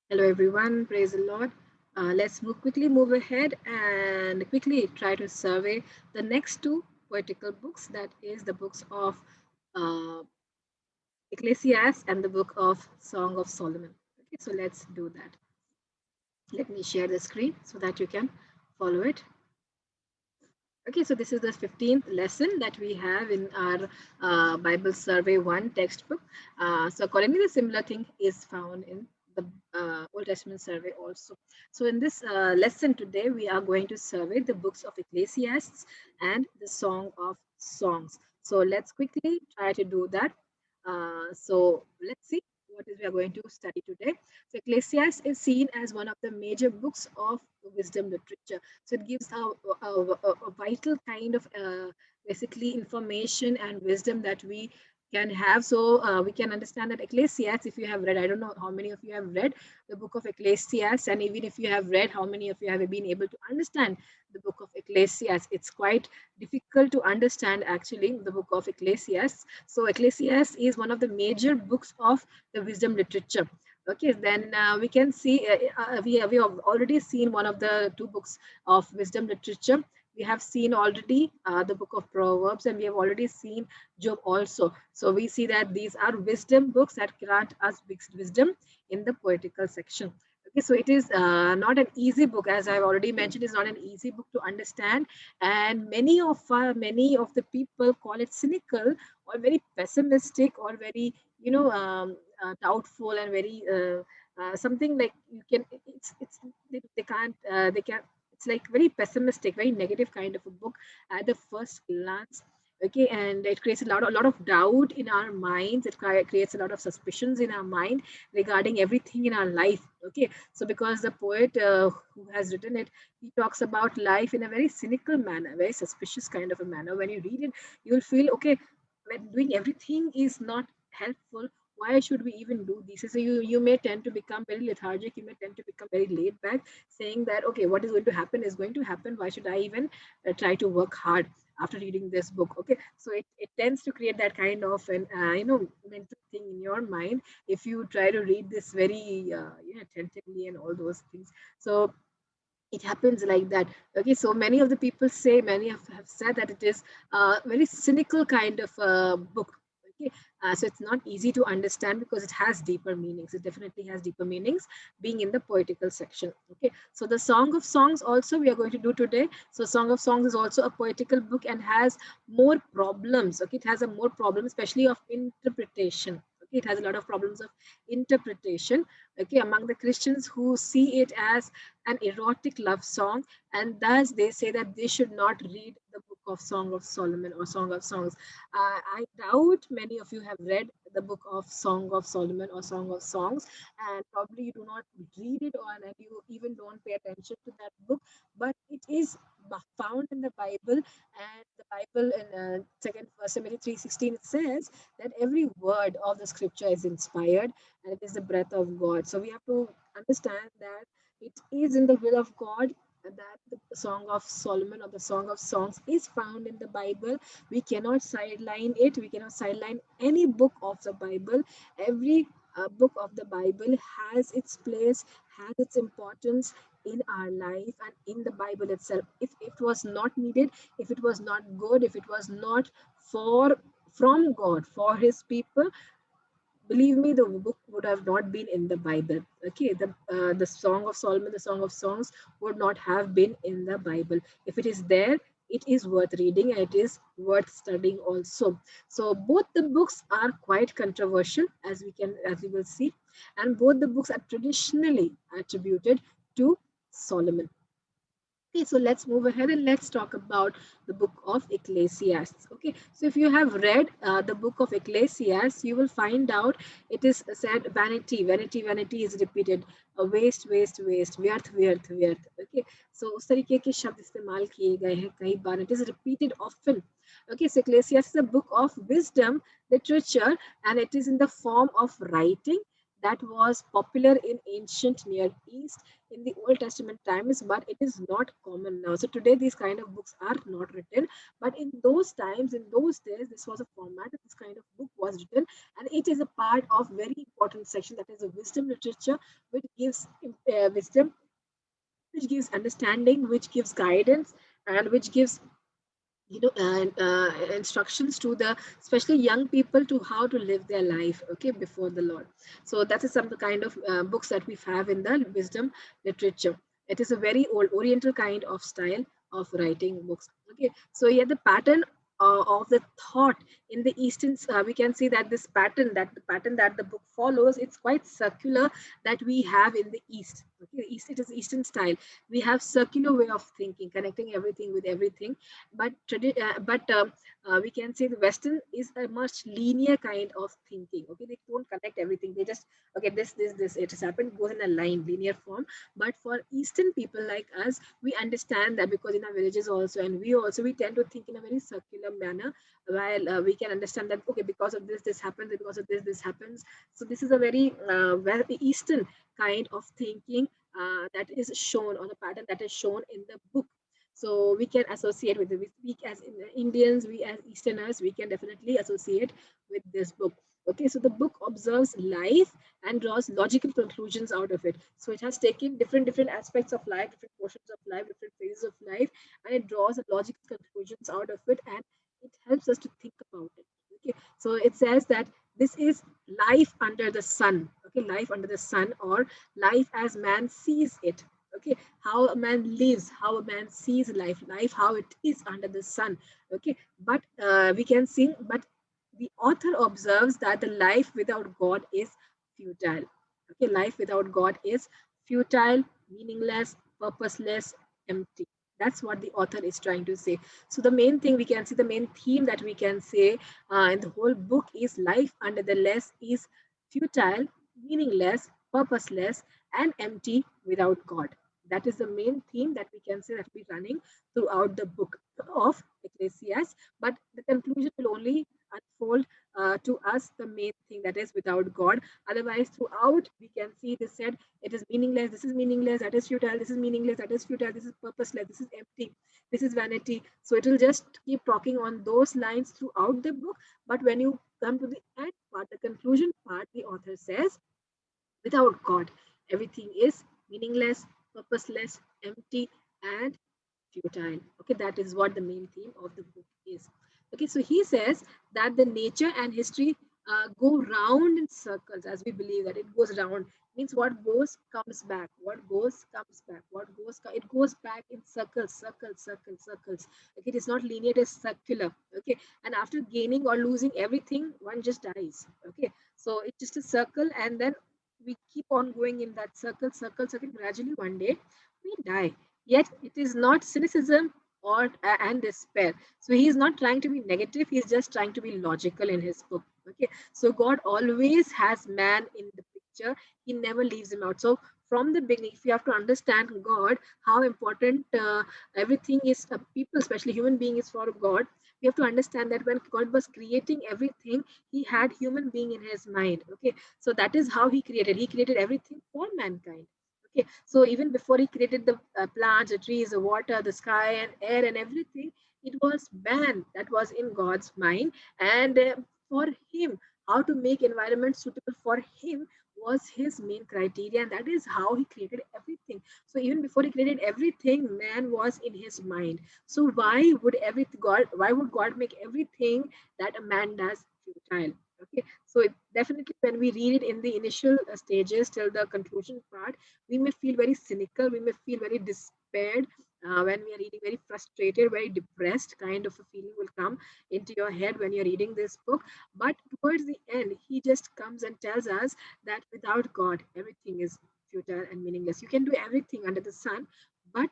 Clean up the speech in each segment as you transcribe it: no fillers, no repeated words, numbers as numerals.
Hello, everyone. Praise the Lord. Quickly move ahead and quickly try to survey the next two poetical books, that is the books of uh, Ecclesiastes and the book of Song of Solomon. Okay, so let's do that. Let me share the screen so that you can follow it. Okay, so this is the 15th lesson that we have in our Bible Survey 1 textbook. So accordingly, the similar thing is found in the Old Testament survey also. So in this lesson today, we are going to survey the books of Ecclesiastes and the Song of Songs. So let's quickly try to do that. So let's see what is we are going to study today. So Ecclesiastes is seen as one of the major books of wisdom literature. So it gives a vital kind of basically information and wisdom that we can have. So we can understand that Ecclesiastes, if you have read, I don't know how many of you have read the book of Ecclesiastes, and even if you have read, how many of you have been able to understand the book of Ecclesiastes. It's quite difficult to understand actually the book of Ecclesiastes. So Ecclesiastes is one of the major books of the wisdom literature. Okay, then we can see we have already seen one of the two books of wisdom literature. We have seen already the book of Proverbs, and we have already seen Job also. So we see that these are wisdom books that grant us wisdom in the poetical section. Okay, so it is not an easy book, as I've already mentioned. It's not an easy book to understand, and many of the people call it cynical or very pessimistic or very doubtful and very something like you can it's they can't they can it's like very pessimistic, very negative kind of a book at the first glance. Okay, and it creates a lot of doubt in our minds. It creates a lot of suspicions in our mind regarding everything in our life. Okay, so because the poet who has written it, he talks about life in a very cynical manner, very suspicious kind of a manner. When you read it, you'll feel okay, when doing everything is not helpful, why should we even do this? So you may tend to become very lethargic, you may tend to become very laid back, saying that okay, what is going to happen is going to happen, why should I even try to work hard after reading this book? Okay, so it tends to create that kind of an mental thing in your mind if you try to read this very attentively and all those things. So it happens like that. Okay, so many of the people say, many have said that it is a very cynical kind of book. Okay, so it's not easy to understand because it has deeper meanings. It definitely has deeper meanings being in the poetical section. Okay, so the Song of Songs also we are going to do today. So Song of Songs is also a poetical book and has more problems. Okay, it has a more problem, especially of interpretation. Okay, it has a lot of problems of interpretation. Okay, among the Christians who see it as an erotic love song, and thus they say that they should not read the book of Song of Solomon or Song of Songs. I doubt many of you have read the book of Song of Solomon or Song of Songs, and probably you do not read it, or and you even don't pay attention to that book. But it is found in the Bible, and the Bible in Second Timothy 3:16 it says that every word of the Scripture is inspired and it is the breath of God. So we have to understand that it is in the will of God that the Song of Solomon or the Song of Songs is found in the Bible. We cannot sideline it. We cannot sideline any book of the Bible. Every book of the Bible has its place, has its importance in our life and in the Bible itself. If it was not needed, if it was not good, if it was not for from God for His people, believe me, the book would have not been in the Bible. Okay, the Song of Solomon, the Song of Songs would not have been in the Bible. If it is there, it is worth reading and it is worth studying also. So both the books are quite controversial, as we will see, and both the books are traditionally attributed to Solomon. Okay, so let's move ahead and let's talk about the book of Ecclesiastes. Okay, so if you have read the book of Ecclesiastes, you will find out it is said vanity, vanity, vanity is repeated, waste, waste, waste, व्यर्थ, व्यर्थ, व्यर्थ. Okay, so उस तरीके के शब्द इस्तेमाल किए गए हैं कई बार. It is repeated often. Okay, so Ecclesiastes is a book of wisdom literature, and it is in the form of writing. that was popular in ancient Near East in the Old Testament times, but it is not common now. So today these kind of books are not written, but in those times, in those days, this was a format that this kind of book was written, and it is a part of very important section that is a wisdom literature, which gives wisdom, which gives understanding, which gives guidance, and which gives instructions to the especially young people to how to live their life, okay, before the Lord. So that is some of the kind of books that we have in the wisdom literature. It is a very old oriental kind of style of writing books, okay. So yeah, the pattern of the thought in the eastern, we can see that this pattern, that the pattern that the book follows, it's quite circular, that we have in the east, okay. East, it is eastern style. We have circular way of thinking, connecting everything with everything. But we can say the western is a much linear kind of thinking, okay. They don't connect everything, they just, okay, this it has happened, goes in a line, linear form. But for eastern people like us, we understand that, because in our villages also, and we also, we tend to think in a very circular manner, while we can understand that, okay, because of this happens, because of this happens. So this is a very eastern kind of thinking that is shown, or the pattern that is shown in the book. So we can associate with it. We as Indians, we as Easterners, we can definitely associate with this book. Okay, so the book observes life and draws logical conclusions out of it. So it has taken different aspects of life, different portions of life, different phases of life, and it draws logical conclusions out of it, and it helps us to think about it. Okay, so it says that this is life under the sun. Okay, life under the sun, or life as man sees it. Okay, how a man lives, how a man sees life how it is under the sun. Okay, but we can see, but the author observes that the life without God is futile. Okay, life without God is futile, meaningless, purposeless, empty. That's what the author is trying to say. So the main thing we can see, the main theme that we can say in the whole book is life under the less is futile, meaningless, purposeless, and empty without God. That is the main theme that we can say that will be running throughout the book of Ecclesiastes. But the conclusion will only unfold to us the main thing, that is without God. Otherwise, throughout we can see it is said it is meaningless, this is meaningless, that is futile, this is meaningless, that is futile, this is purposeless, this is empty, this is vanity. So it will just keep talking on those lines throughout the book. But when you come to the end part, the conclusion part, the author says, without God, everything is meaningless, purposeless, empty, and futile. Okay, that is what the main theme of the book is. Okay, so he says that the nature and history go round in circles, as we believe that it goes round. Means what goes comes back. What goes comes back. What goes it goes back in circles, circles, circles, circles. Okay, it is not linear; it is circular. Okay, and after gaining or losing everything, one just dies. Okay, so it's just a circle, and then we keep on going in that circle, circle, circle. Gradually, one day we die. Yet it is not cynicism or and despair. So he is not trying to be negative. He is just trying to be logical in his book. Okay. So God always has man in the picture. He never leaves him out. So from the beginning, if you have to understand God, how important everything is, people, especially human being, is for God. We have to understand that when God was creating everything, He had human being in His mind. Okay, so that is how He created. He created everything for mankind. Okay, so even before He created the plants, the trees, the water, the sky, and air, and everything, it was man that was in God's mind, and for Him, how to make environment suitable for Him was His main criteria, and that is how He created everything. So even before He created everything, man was in His mind. So why would God make everything that a man does futile? Okay, so definitely when we read it in the initial stages till the conclusion part, we may feel very cynical, we may feel very despaired. When we are reading, very frustrated, very depressed kind of a feeling will come into your head when you're reading this book. But towards the end, he just comes and tells us that without God, everything is futile and meaningless. You can do everything under the sun, but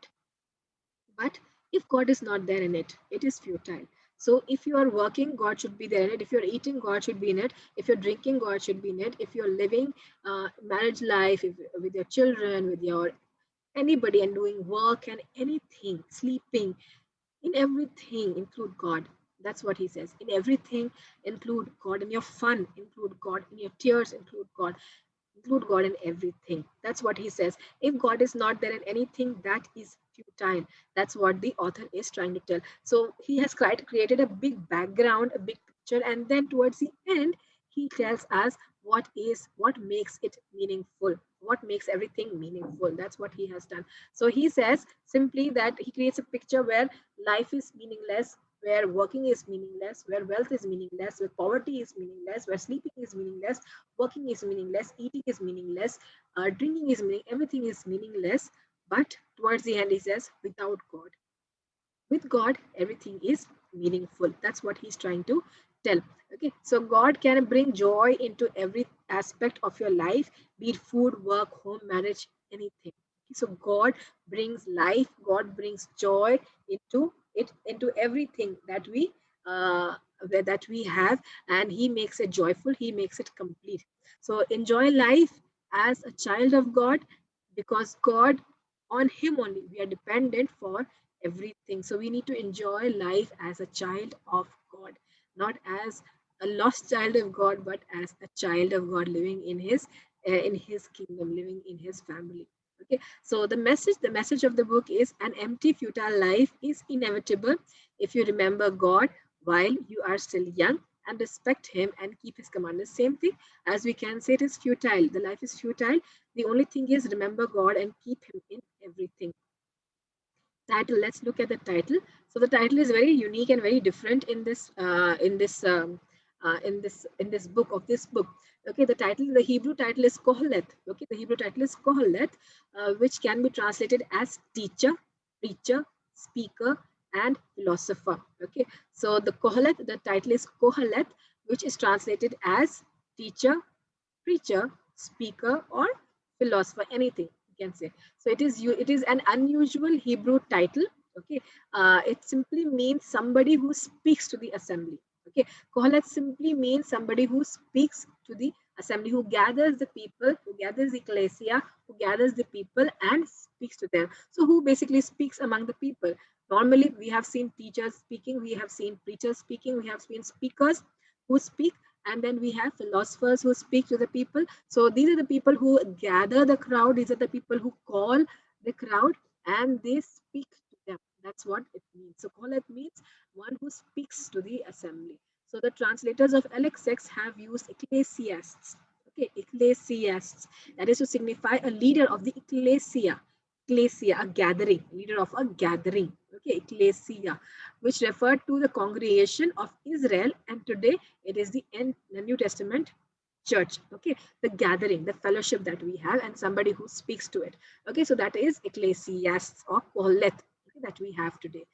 but if God is not there in it, it is futile. So if you are working, God should be there in it. If you're eating, God should be in it. If you're drinking, God should be in it. If you're living marriage life, with your children, with your anybody, and doing work and anything, sleeping, in everything include God. That's what he says. In everything include God. In your fun include God. In your tears include God. Include God in everything. That's what he says. If God is not there in anything, that is futile. That's what the author is trying to tell. So he has created a big background, a big picture, and then towards the end, he tells us what makes it meaningful, what makes everything meaningful. That's what he has done. So he says simply that he creates a picture where life is meaningless, where working is meaningless, where wealth is meaningless, where poverty is meaningless, where sleeping is meaningless, working is meaningless, eating is meaningless, drinking is meaningless, everything is meaningless. But towards the end, he says, without God, with God, everything is meaningful. That's what he's trying to tell. Okay, so God can bring joy into every aspect of your life, be it food, work, home, marriage, anything. So God brings life, God brings joy into it, into everything uh, that we have, and He makes it joyful. He makes it complete. So enjoy life as a child of God, because God, on Him only we are dependent for everything. So we need to enjoy life as a child of God, not as a lost child of God, but as a child of God living in His kingdom, living in His family. Okay, so the message of the book is: an empty, futile life is inevitable if you remember God while you are still young and respect Him and keep His commandments. Same thing as we can say, it is futile. The life is futile. The only thing is remember God and keep Him in everything. Title, let's look at the title. So the title is very unique and very different in this book of this book. Okay, the Hebrew title is Koheleth. Okay, the Hebrew title is Koheleth, which can be translated as teacher, preacher, speaker, and philosopher. Okay, so the title is Koheleth, which is translated as teacher, preacher, speaker, or philosopher, anything you can say. So it is an unusual Hebrew title. Okay, it simply means somebody who speaks to the assembly. Okay, Kohelet simply means somebody who speaks to the assembly, who gathers the people, who gathers the ecclesia, who gathers the people and speaks to them. So who basically speaks among the people? Normally, we have seen teachers speaking, we have seen preachers speaking, we have seen speakers who speak, and then we have philosophers who speak to the people. So these are the people who gather the crowd, these are the people who call the crowd, and they speak to them. That's what it means. So call it means one who speaks to the assembly. So the translators of LXX have used ecclesiasts. Okay, ecclesiasts, that is to signify a leader of the ecclesia. Ecclesia, a gathering, leader of a gathering. Okay, ecclesia, which referred to the congregation of Israel, and today it is the New Testament church. Okay, the gathering, the fellowship that we have, and somebody who speaks to it. Okay, so that is Ecclesiastes or Koheleth, okay, that we have today.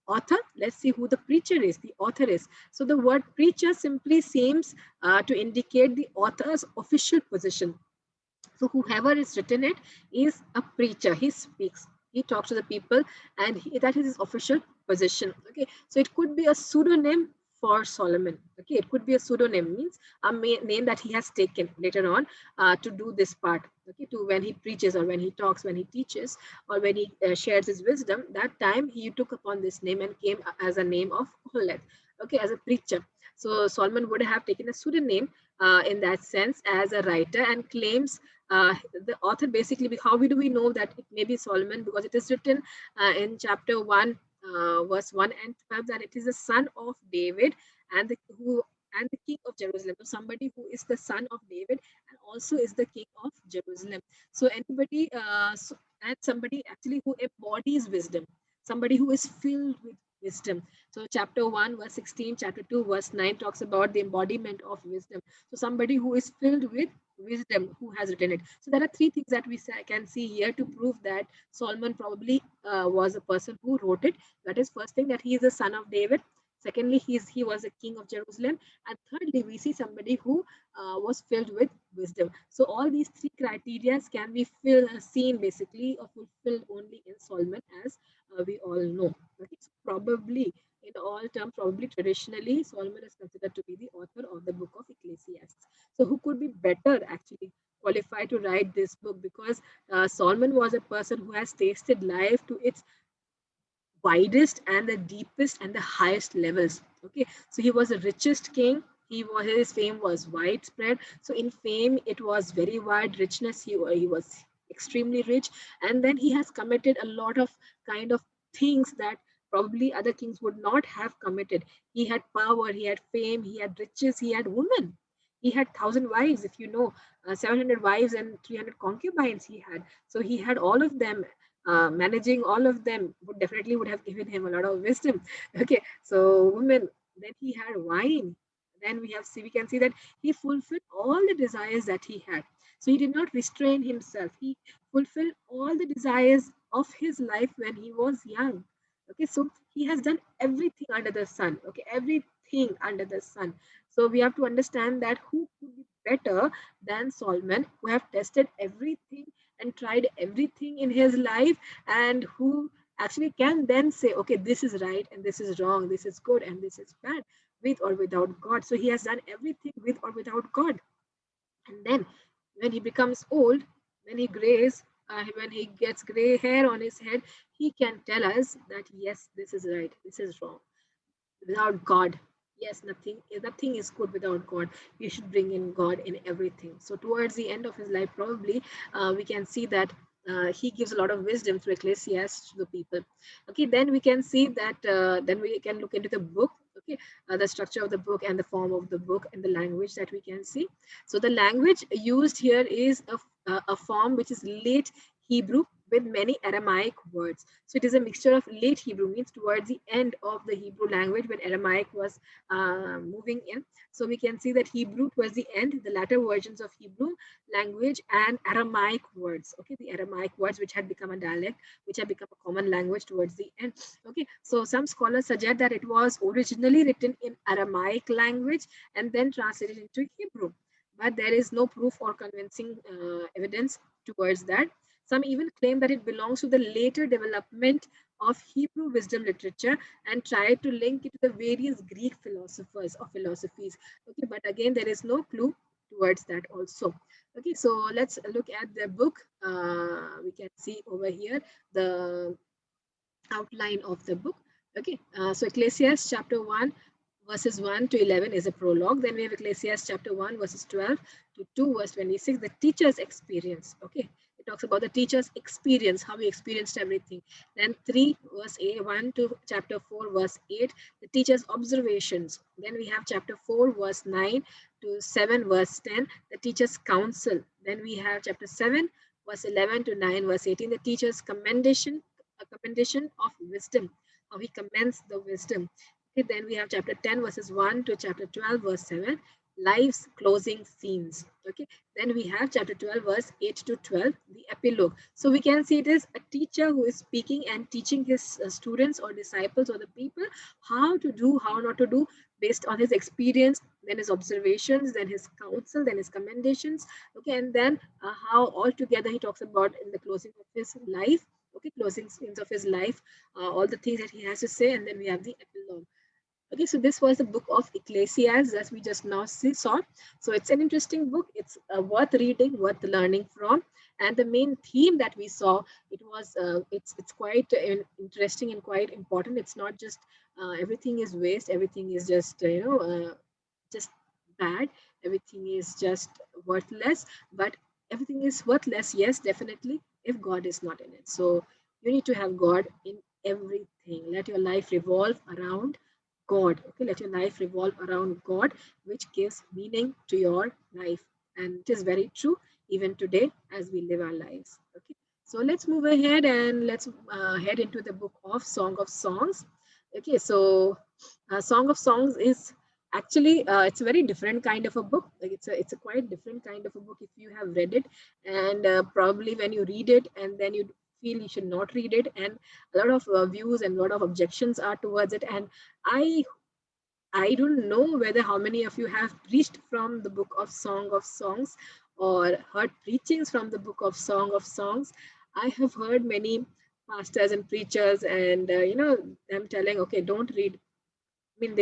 Author, let's see who the preacher is, the author is. So the word preacher simply seems to indicate the author's official position. So whoever is written it is a preacher. He speaks. He talks to the people, and that is his official position. Okay, so it could be a pseudonym for Solomon. Okay, it could be a pseudonym, means a name that he has taken later on to do this part. Okay, to when he preaches or when he talks, when he teaches, or when he shares his wisdom. That time he took upon this name and came as a name of Koheleth. Okay, as a preacher. So Solomon would have taken a pseudonym in that sense as a writer, and claims the author basically, how do we know that it may be Solomon? Because it is written in chapter 1, verse 1 and 12, that it is the son of David and the king of Jerusalem. So somebody who is the son of David and also is the king of Jerusalem. So anybody and somebody actually who embodies wisdom, somebody who is filled with wisdom. So chapter 1 verse 16, chapter 2 verse 9 talks about the embodiment of wisdom. So somebody who is filled with wisdom, who has written it. So there are three things that we can see here to prove that Solomon probably was a person who wrote it. That is, first thing, that he is the son of David. Secondly, he was a king of Jerusalem. And thirdly, we see somebody who was filled with wisdom. So all these three criteria can be seen basically or fulfilled only in Solomon, as we all know. Okay? So probably, in all terms, probably traditionally, Solomon is considered to be the author of the book of Ecclesiastes. So who could be better actually qualified to write this book? Because Solomon was a person who has tasted life to its widest and the deepest and the highest levels. Okay, so he was the richest king, His fame was widespread. So in fame, it was very wide. Richness, he was extremely rich, and then he has committed a lot of kind of things that probably other kings would not have committed. He had power, he had fame, he had riches, he had women. He had 1,000 wives, if you know, 700 wives and 300 concubines he had. So he had all of them. Managing all of them would have given him a lot of wisdom. Okay, so women. Then he had wine. Then we can see that he fulfilled all the desires that he had. So he did not restrain himself. He fulfilled all the desires of his life when he was young. Okay, so he has done everything under the sun. Okay, everything under the sun. So we have to understand that who could be better than Solomon, who have tested everything and tried everything in his life, and who actually can then say, okay, this is right and this is wrong, this is good and this is bad, with or without God. So he has done everything with or without God. And then when he becomes old, when he grays, when he gets gray hair on his head, he can tell us that yes, this is right, this is wrong. Without God, yes, nothing is good without God. You should bring in God in everything. So towards the end of his life, probably we can see that he gives a lot of wisdom through Ecclesiastes to the people. Okay, then we can see that then we can look into the book. Okay, the structure of the book and the form of the book and the language that we can see. So the language used here is a form which is late Hebrew with many Aramaic words. So it is a mixture of late Hebrew, means towards the end of the Hebrew language when Aramaic was moving in. So we can see that Hebrew towards the end, the latter versions of Hebrew language and Aramaic words. Okay, the Aramaic words which had become a dialect, which had become a common language towards the end. Okay, so some scholars suggest that it was originally written in Aramaic language and then translated into Hebrew. But there is no proof or convincing evidence towards that. Some even claim that it belongs to the later development of Hebrew wisdom literature and try to link it to the various Greek philosophers or philosophies. Okay, but again, there is no clue towards that also. Okay, so let's look at the book. We can see over here the outline of the book. Okay, so Ecclesiastes chapter 1, verses 1 to 11 is a prologue. Then we have Ecclesiastes chapter 1, verses 12 to 2, verse 26, the teacher's experience. Okay, it talks about the teacher's experience, how he experienced everything. Then 3, verse 1 to chapter 4, verse 8, the teacher's observations. Then we have chapter 4, verse 9 to 7, verse 10, the teacher's counsel. Then we have chapter 7, verse 11 to 9, verse 18, the teacher's commendation, a commendation of wisdom, how he commends the wisdom. Okay, then we have chapter 10, verses 1 to chapter 12, verse 7, life's closing scenes. Okay, then we have chapter 12, verse 8 to 12, the epilogue. So we can see it is a teacher who is speaking and teaching his students or disciples or the people how to do, how not to do, based on his experience, then his observations, then his counsel, then his commendations. Okay, and then how altogether he talks about in the closing of his life. Okay, closing scenes of his life, all the things that he has to say, and then we have the epilogue. Okay, so this was the book of Ecclesiastes as we just now saw. So it's an interesting book. It's worth reading, worth learning from. And the main theme that we saw, it's quite interesting and quite important. It's not just everything is waste, everything is just just bad, everything is just worthless. But everything is worthless, yes, definitely, if God is not in it. So you need to have God in everything. Let your life revolve around God. Okay, let your life revolve around God, which gives meaning to your life. And it is very true even today as we live our lives. Okay, so let's move ahead and let's head into the book of Song of Songs. Okay, so Song of Songs is actually it's a very different kind of a book. Like it's a quite different kind of a book if you have read it, and probably when you read it and then you feel you should not read it, and a lot of views and a lot of objections are towards it. And I I don't know whether how many of you have preached from the book of Song of Songs or heard preachings from the book of Song of Songs. I have heard many pastors and preachers and them telling, okay, don't read. I mean,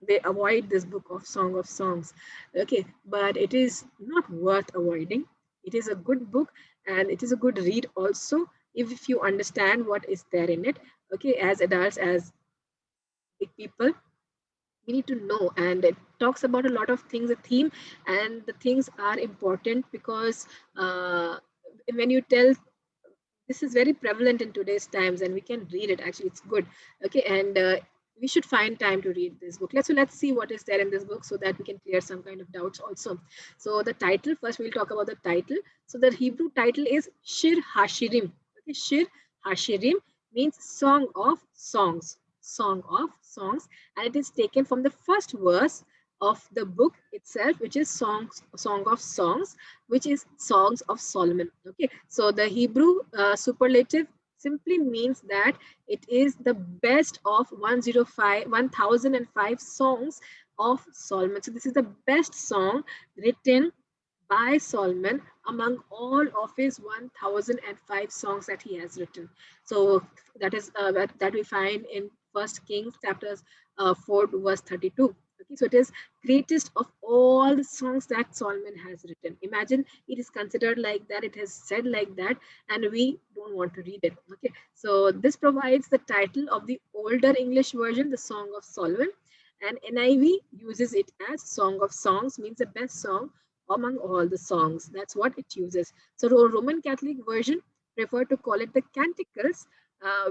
they avoid this book of Song of Songs. Okay, but it is not worth avoiding. It is a good book and it is a good read also if you understand what is there in it. Okay, as adults, as big people, we need to know, and it talks about a lot of things, a theme, and the things are important because when you tell, this is very prevalent in today's times, and we can read it. Actually, it's good. Okay, and we should find time to read this book. Let's see what is there in this book so that we can clear some kind of doubts also. So the title, first we'll talk about the title. So the Hebrew title is Shir Hashirim. Okay, Shir Hashirim means song of songs, song of songs, and it is taken from the first verse of the book itself, which is song of songs, which is Songs of Solomon. Okay, so the Hebrew superlative simply means that it is the best of 1005 songs of Solomon. So this is the best song written by Solomon among all of his 1005 songs that he has written. So that is that we find in First Kings chapters 4 to verse 32. Okay, so it is greatest of all the songs that Solomon has written. Imagine it is considered like that, it has said like that, and we don't want to read it. Okay, so this provides the title of the older English version, the Song of Solomon, and NIV uses it as Song of Songs, means the best song among all the songs. That's what it uses. So Roman Catholic version prefer to call it the Canticles,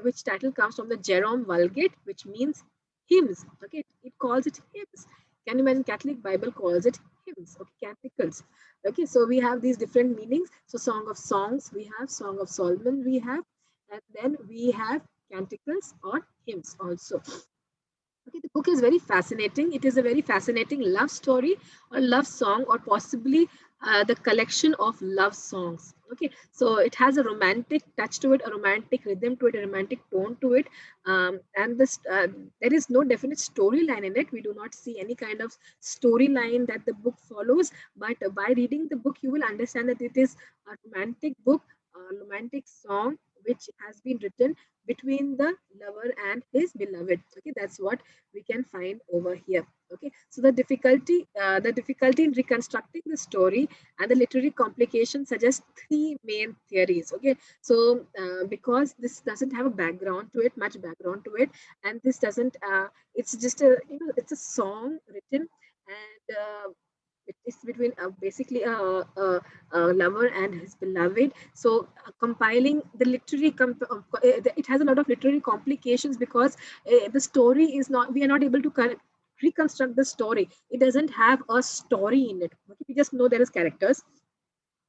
which title comes from the Jerome Vulgate, which means hymns. Okay, it calls it hymns. Can you imagine? Catholic Bible calls it hymns. Okay, Canticles. Okay, so we have these different meanings. So Song of Songs, we have Song of Solomon, we have, and then we have Canticles or hymns also. Okay, the book is very fascinating. It is a very fascinating love story or love song, or possibly the collection of love songs. Okay, so it has a romantic touch to it, a romantic rhythm to it, a romantic tone to it, and this there is no definite storyline in it. We do not see any kind of storyline that the book follows. But by reading the book, you will understand that it is a romantic book, a romantic song which has been written between the lover and his beloved. Okay, that's what we can find over here. Okay, so the difficulty in reconstructing the story and the literary complications suggest three main theories. Okay, so because this doesn't have a background to it, much background to it, and this doesn't it's just a, it's a song written, and it is between basically a lover and his beloved. So compiling the it has a lot of literary complications because the story is not, we are not able to reconstruct the story. It doesn't have a story in it. Okay, we just know there is characters,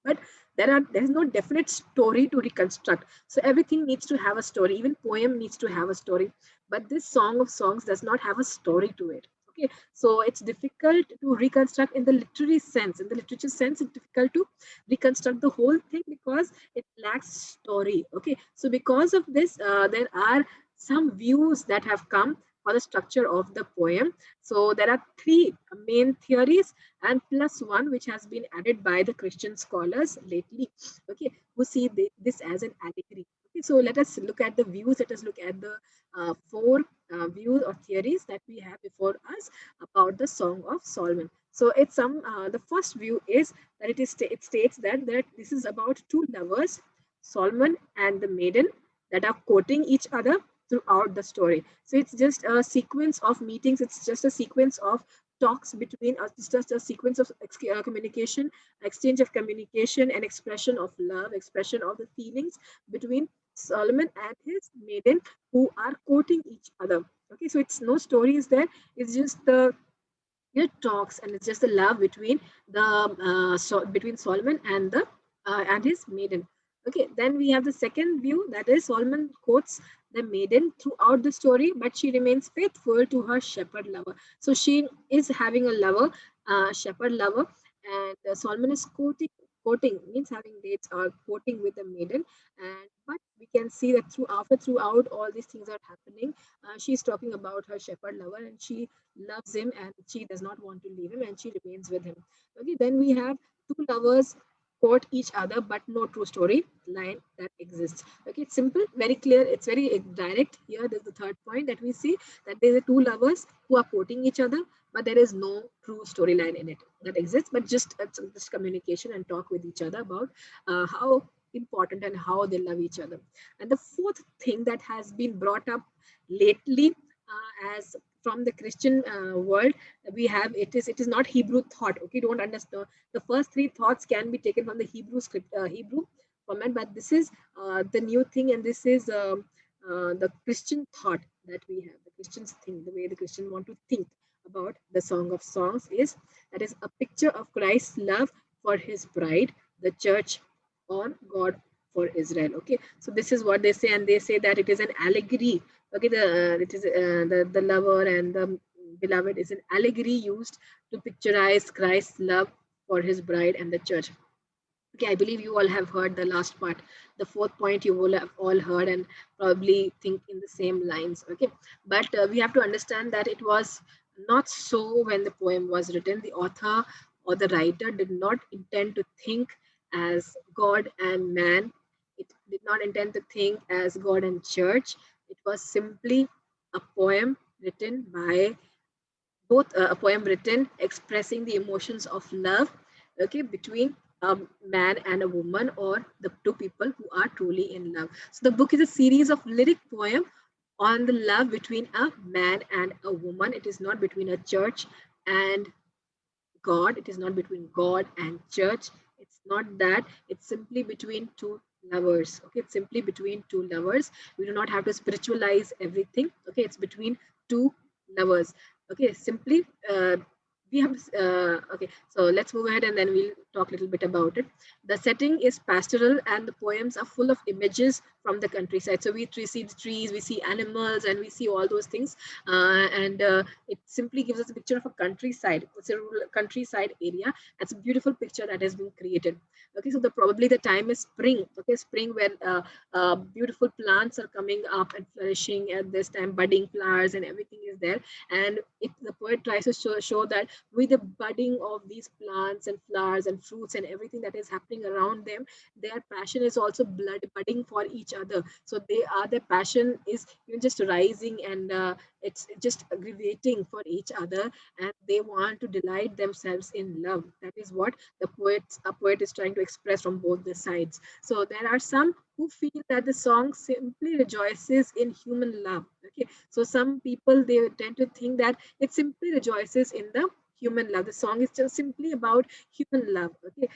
but there's no definite story to reconstruct. So everything needs to have a story, even poem needs to have a story, but this Song of Songs does not have a story to it. Okay, so it's difficult to reconstruct in the literary sense. In the literature sense, it's difficult to reconstruct the whole thing because it lacks story. Okay, so because of this, there are some views that have come for the structure of the poem. So there are three main theories, and plus one which has been added by the Christian scholars lately, okay, who see this as an allegory. Okay, so let us look at the views. Let us look at the four views or theories that we have before us about the Song of Solomon. So it's the first view is that it states that this is about two lovers, Solomon and the maiden, that are courting each other throughout the story. So it's just a sequence of meetings. It's just a sequence of talks between us. It's just a sequence of communication, exchange of communication, and expression of love, expression of the feelings between Solomon and his maiden, who are courting each other. Okay, so it's no story is there. It's just the talks, and it's just the love between between Solomon and the and his maiden. Okay, then we have the second view, that is Solomon quotes the maiden throughout the story, but she remains faithful to her shepherd lover. So she is having a lover, shepherd lover, and Solomon is courting means having dates or courting with the maiden. And but we can see that throughout all these things are happening, she's talking about her shepherd lover, and she loves him, and she does not want to leave him, and she remains with him. Okay, then we have two lovers quote each other, but no true story line that exists. Okay, it's simple, very clear, it's very direct. Here there's the third point that we see, that there's a two lovers who are quoting each other, but there is no true storyline in it that exists, but just communication and talk with each other about how important and how they love each other. And the fourth thing that has been brought up lately as from the Christian world, we have it is not Hebrew thought. Okay, don't understand. The first three thoughts can be taken from the Hebrew script, Hebrew format, but this is the new thing, and this is the Christian thought that we have. The Christians think, the way the Christian want to think about the Song of Songs is that is a picture of Christ's love for His bride, the church, on God for Israel. Okay, so this is what they say, and they say that it is an allegory. Okay, it is the lover and the beloved is an allegory used to picturize Christ's love for His bride and the church. Okay, I believe you all have heard the last part. The fourth point you will have all heard and probably think in the same lines. Okay, but we have to understand that it was not so when the poem was written. The author or the writer did not intend to think as God and man. It did not intend to think as God and church. It was simply a poem written by both a poem written expressing the emotions of love, okay, between a man and a woman, or the two people who are truly in love. So the book is a series of lyric poem on the love between a man and a woman. It is not between a church and God. It is not between God and church. It's not that. It's simply between two lovers. Okay, it's simply between two lovers. We do not have to spiritualize everything. Okay, it's between two lovers. Okay, simply we have okay, so let's move ahead and then we'll talk a little bit about it. The setting is pastoral and the poems are full of images from the countryside. So we see the trees, we see animals, and we see all those things, and it simply gives us a picture of a countryside. It's a rural countryside area. It's a beautiful picture that has been created. Okay, so the probably the time is spring. Okay, spring when beautiful plants are coming up and flourishing at this time, budding flowers and everything is there. And the poet tries to show that with the budding of these plants and flowers and fruits and everything that is happening around them, their passion is also blood budding for each other. So their passion is even just rising, and it's just aggravating for each other, and they want to delight themselves in love. That is what a poet is trying to express from both the sides. So there are some who feel that the song simply rejoices in human love. Okay, so some people, they tend to think that it simply rejoices in the human love. The song is just simply about human love. Okay,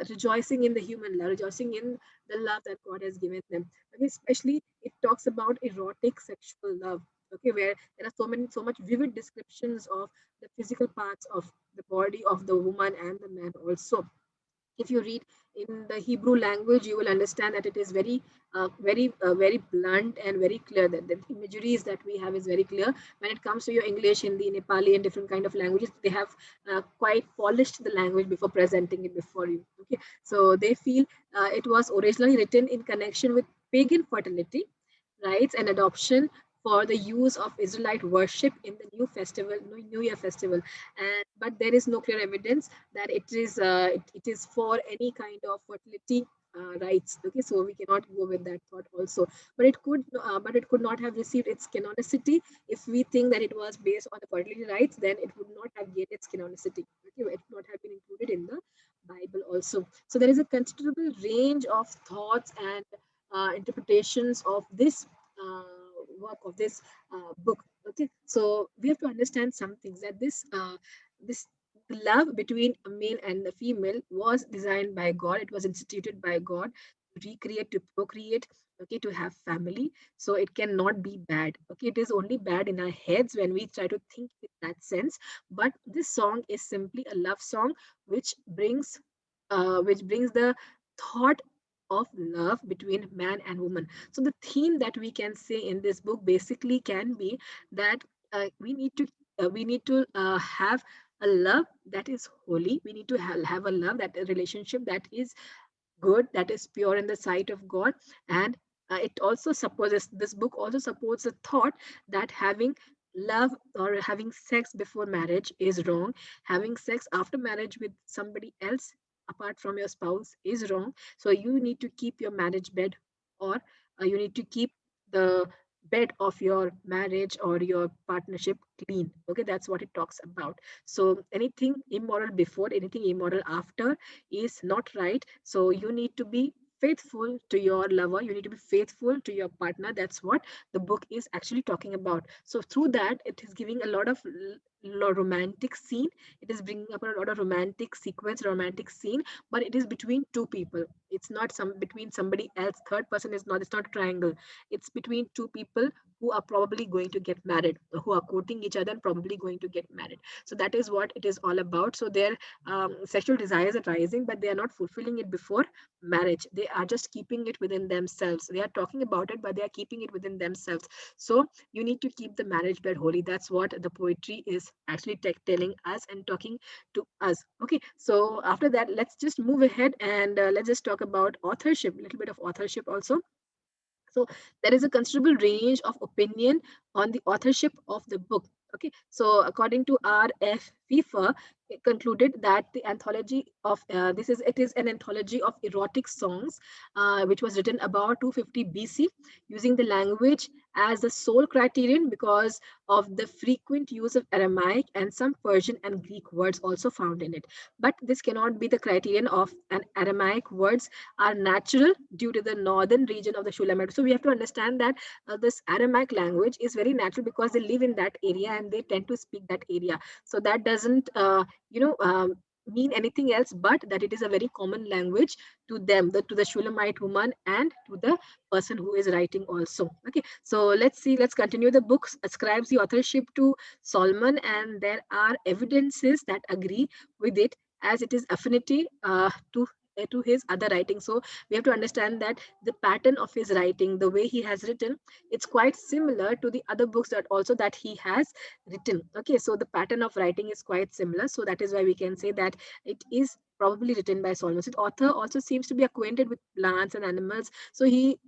rejoicing in the human love, rejoicing in the love that God has given them. Okay, especially it talks about erotic sexual love. Okay, where there are so much vivid descriptions of the physical parts of the body of the woman and the man also. If you read in the Hebrew language, you will understand that it is very blunt and very clear. That the imageries that we have is very clear. When it comes to your English, Hindi, Nepali, and different kind of languages, they have quite polished the language before presenting it before you. Okay, so they feel it was originally written in connection with pagan fertility rites and adoption for the use of Israelite worship in the New Year festival. And but there is no clear evidence that it is for any kind of fertility rights. Okay, so we cannot go with that thought also. But it could not have received its canonicity if we think that it was based on the fertility rights. Then it would not have gained its canonicity. Okay, it would not have been included in the Bible also. So there is a considerable range of thoughts and interpretations of this uh, work of this book. Okay, so we have to understand some things, that this love between a male and a female was designed by God. It was instituted by God to recreate, to procreate, okay, to have family. So it cannot be bad. Okay, it is only bad in our heads when we try to think in that sense. But this song is simply a love song which brings the thought of love between man and woman. So the theme that we can say in this book basically can be that we need to have a love that is holy. We need to have a love, that a relationship that is good, that is pure in the sight of God. And it also supposes this book also supports the thought that having love or having sex before marriage is wrong. Having sex after marriage with somebody else apart from your spouse is wrong. So you need to keep your marriage bed, or you need to keep the bed of your marriage or your partnership clean. Okay, that's what it talks about. So anything immoral before, anything immoral after is not right. So you need to be faithful to your lover, you need to be faithful to your partner. That's what the book is actually talking about. So through that, it is giving a lot of romantic scene. It is bringing up a lot of romantic sequence, romantic scene, but it is between two people. It's not some between somebody else. Third person is not. It's not a triangle. It's between two people who are probably going to get married, who are courting each other and probably going to get married. So that is what it is all about. So their sexual desires are rising, but they are not fulfilling it before marriage. They are just keeping it within themselves. They are talking about it, but they are keeping it within themselves. So you need to keep the marriage bed holy. That's what the poetry is actually telling us and talking to us. Okay, so after that, let's just move ahead and let's just talk about authorship, a little bit of authorship also. So there is a considerable range of opinion on the authorship of the book. Okay, so according to RF FIFA, it concluded that the anthology of this is it is an anthology of erotic songs, which was written about 250 BC, using the language as the sole criterion because of the frequent use of Aramaic and some Persian and Greek words also found in it. But this cannot be the criterion of an Aramaic words are natural due to the northern region of the Shulamite. So we have to understand that this Aramaic language is very natural because they live in that area and they tend to speak that area. So that doesn't, mean anything else but that it is a very common language to them, to the Shulamite woman and to the person who is writing also. Okay, so let's see, let's continue. The book ascribes the authorship to Solomon, and there are evidences that agree with it as it is affinity to his other writing. So we have to understand that the pattern of his writing, the way he has written, it's quite similar to the other books that also that he has written. Okay, so the pattern of writing is quite similar. So that is why we can say that it is probably written by Solomon. The author also seems to be acquainted with plants and animals, so he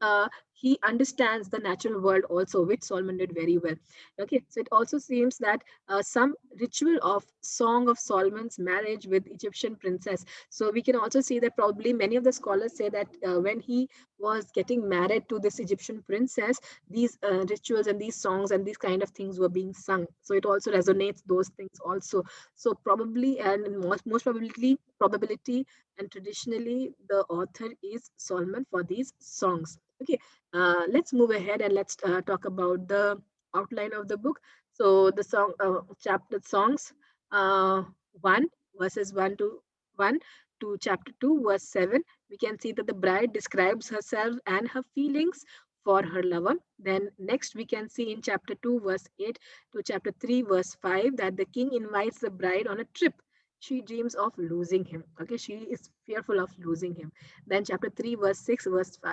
understands the natural world also, which Solomon did very well. Okay, so it also seems that some ritual of Song of Solomon's marriage with Egyptian princess. So we can also see that probably many of the scholars say that when he was getting married to this Egyptian princess, these rituals and these songs and these kind of things were being sung. So it also resonates those things also. So probably and most probability and traditionally the author is Solomon for these songs. Okay, let's move ahead and let's talk about the outline of the book. So the song chapter songs, uh, 1 verses 1 to chapter 2 verse 7, we can see that the bride describes herself and her feelings for her lover. Then next we can see in chapter 2 verse 8 to chapter 3 verse 5 that the king invites the bride on a trip. She dreams of losing him. Okay, she is fearful of losing him. Then chapter 3 verse 6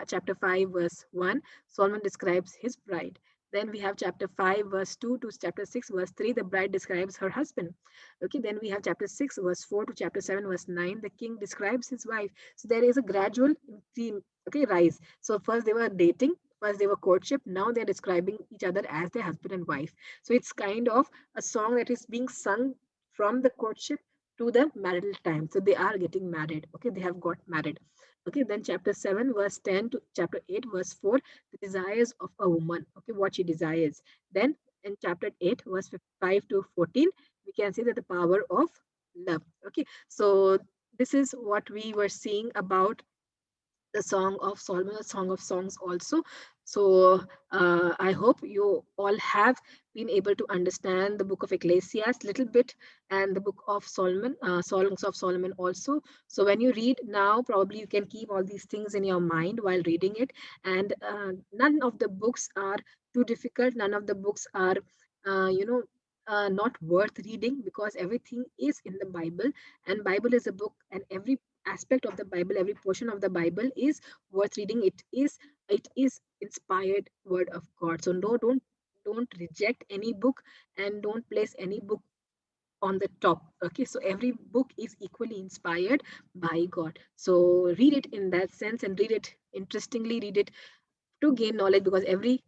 chapter 5 verse 1, Solomon describes his bride. Then we have chapter 5 verse 2 to chapter 6 verse 3, the bride describes her husband. Okay, then we have chapter 6 verse 4 to chapter 7 verse 9, the king describes his wife. So there is a gradual theme, okay, rise. So first they were dating, first they were courtship, now they're describing each other as their husband and wife. So it's kind of a song that is being sung from the courtship to the marital time. So they are getting married. Okay, they have got married. Okay, then chapter 7 verse 10 to chapter 8 verse 4, the desires of a woman. Okay, what she desires. Then in chapter 8 verse 5 to 14, we can see that the power of love. Okay, so this is what we were seeing about the Song of Solomon, the Song of Songs also. So I hope you all have been able to understand the book of Ecclesiastes a little bit and the book of Solomon, Songs of Solomon also. So when you read now, probably you can keep all these things in your mind while reading it. And none of the books are too difficult. None of the books are, not worth reading because everything is in the Bible, and Bible is a book, and every aspect of the Bible, every portion of the Bible is worth reading. It is inspired word of God. So no, don't reject any book and don't place any book on the top. Okay, so every book is equally inspired by God. So read it in that sense and read it interestingly, read it to gain knowledge because every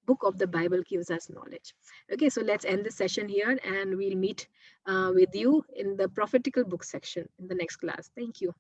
book of the Bible gives us knowledge. Okay, so let's end this session here and we'll meet with you in the prophetical book section in the next class. Thank you.